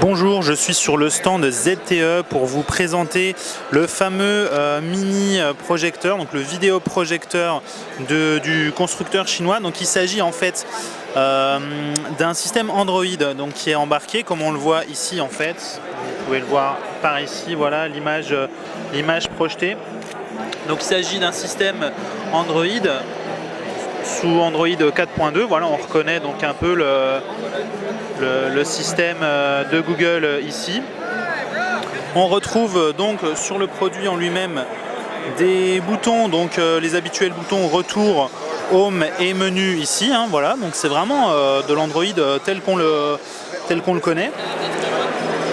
Bonjour, je suis sur le stand ZTE pour vous présenter le fameux mini projecteur, donc le vidéoprojecteur du constructeur chinois. Donc il s'agit en fait d'un système Android donc, qui est embarqué comme on le voit ici en fait. Vous pouvez le voir par ici, voilà l'image projetée. Donc il s'agit d'un système Android sous Android 4.2, voilà on reconnaît donc un peu le système de Google ici. On retrouve donc sur le produit en lui-même des boutons, donc les habituels boutons retour, home et menu ici, hein, voilà, donc c'est vraiment de l'Android tel qu'on le connaît.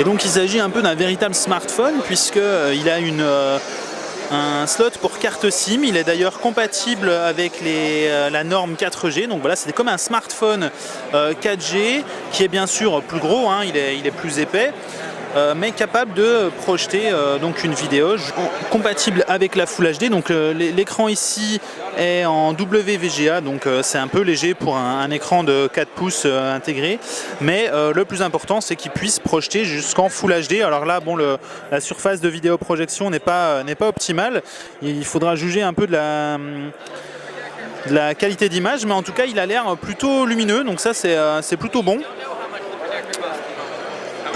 Et donc il s'agit un peu d'un véritable smartphone puisqu'il a un slot pour carte SIM, il est d'ailleurs compatible avec la norme 4G, donc voilà c'est comme un smartphone 4G qui est bien sûr plus gros, hein, il est plus épais, mais capable de projeter donc une vidéo compatible avec la Full HD. Donc l'écran ici est en WVGA, donc c'est un peu léger pour un écran de 4 pouces intégré, mais le plus important c'est qu'il puisse projeter jusqu'en Full HD. Alors là bon, la surface de vidéoprojection n'est pas optimale, il faudra juger un peu de la qualité d'image, mais en tout cas il a l'air plutôt lumineux, donc ça c'est plutôt bon.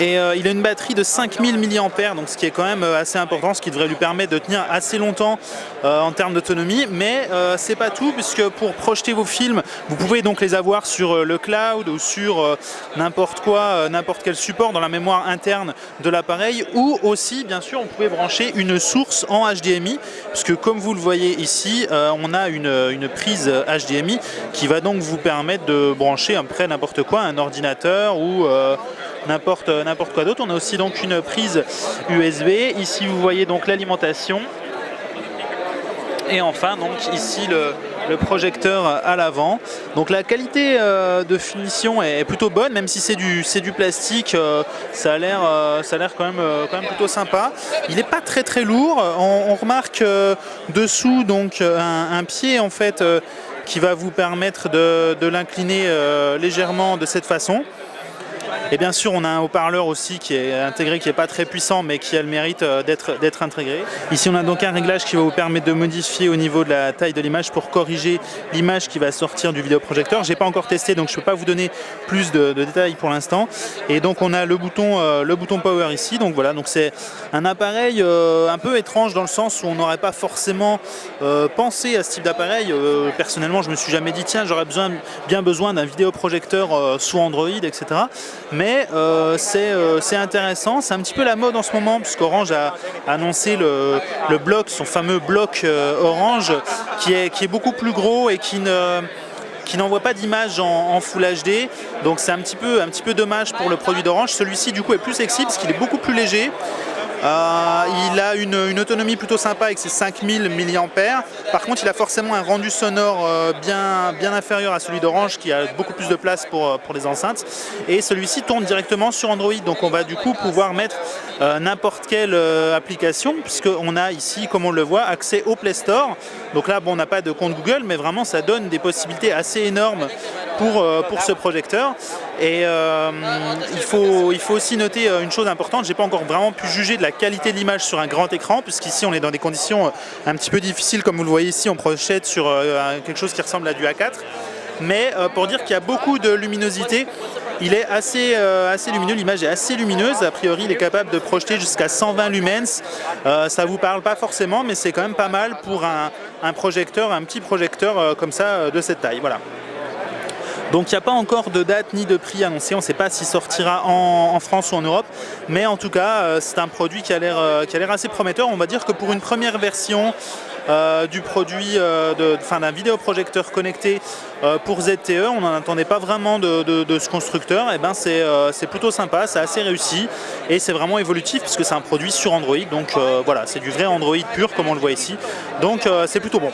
Et il a une batterie de 5000 mAh, donc ce qui est quand même assez important, ce qui devrait lui permettre de tenir assez longtemps en termes d'autonomie. Mais c'est pas tout, puisque pour projeter vos films, vous pouvez donc les avoir sur le cloud ou sur n'importe quel support dans la mémoire interne de l'appareil, ou aussi bien sûr vous pouvez brancher une source en HDMI, puisque comme vous le voyez ici, on a une prise HDMI qui va donc vous permettre de brancher après n'importe quoi, un ordinateur ou n'importe quoi d'autre. On a aussi donc une prise USB. Ici vous voyez donc l'alimentation. Et enfin donc ici le projecteur à l'avant. Donc la qualité de finition est plutôt bonne, même si c'est du plastique, ça a l'air quand même plutôt sympa. Il n'est pas très lourd. On remarque dessous donc un pied en fait qui va vous permettre de l'incliner légèrement de cette façon. Et bien sûr on a un haut-parleur aussi qui est intégré, qui n'est pas très puissant mais qui a le mérite d'être intégré. Ici on a donc un réglage qui va vous permettre de modifier au niveau de la taille de l'image pour corriger l'image qui va sortir du vidéoprojecteur. J'ai pas encore testé donc je peux pas vous donner plus de détails pour l'instant. Et donc on a le bouton power ici, donc voilà, donc c'est un appareil un peu étrange dans le sens où on n'aurait pas forcément pensé à ce type d'appareil. Personnellement je me suis jamais dit tiens j'aurais bien besoin d'un vidéoprojecteur sous Android, etc. Mais c'est intéressant, c'est un petit peu la mode en ce moment puisqu'Orange a annoncé le bloc, son fameux bloc Orange qui est beaucoup plus gros et qui n'envoie pas d'image en Full HD, donc c'est un petit peu dommage pour le produit d'Orange. Celui-ci du coup est plus sexy parce qu'il est beaucoup plus léger. Il a une autonomie plutôt sympa avec ses 5000 mAh. Par contre il a forcément un rendu sonore bien inférieur à celui d'Orange qui a beaucoup plus de place pour les enceintes. Et celui-ci tourne directement sur Android, donc on va du coup pouvoir mettre n'importe quelle application, puisqu'on a ici, comme on le voit, accès au Play Store. Donc là bon, on n'a pas de compte Google, mais vraiment ça donne des possibilités assez énormes pour ce projecteur. Et il faut aussi noter une chose importante, j'ai pas encore vraiment pu juger de la qualité de l'image sur un grand écran, puisqu'ici on est dans des conditions un petit peu difficiles, comme vous le voyez ici, on projette sur quelque chose qui ressemble à du A4, mais pour dire qu'il y a beaucoup de luminosité. Il est assez lumineux, l'image est assez lumineuse, a priori il est capable de projeter jusqu'à 120 lumens, ça vous parle pas forcément, mais c'est quand même pas mal pour un projecteur, un petit projecteur comme ça de cette taille, voilà. Donc il n'y a pas encore de date ni de prix annoncé, on ne sait pas s'il sortira en France ou en Europe, mais en tout cas c'est un produit qui a l'air assez prometteur. On va dire que pour une première version du produit, d'un vidéoprojecteur connecté pour ZTE, on n'en attendait pas vraiment de ce constructeur, et ben c'est plutôt sympa, c'est assez réussi et c'est vraiment évolutif puisque c'est un produit sur Android, donc voilà, c'est du vrai Android pur comme on le voit ici, donc c'est plutôt bon.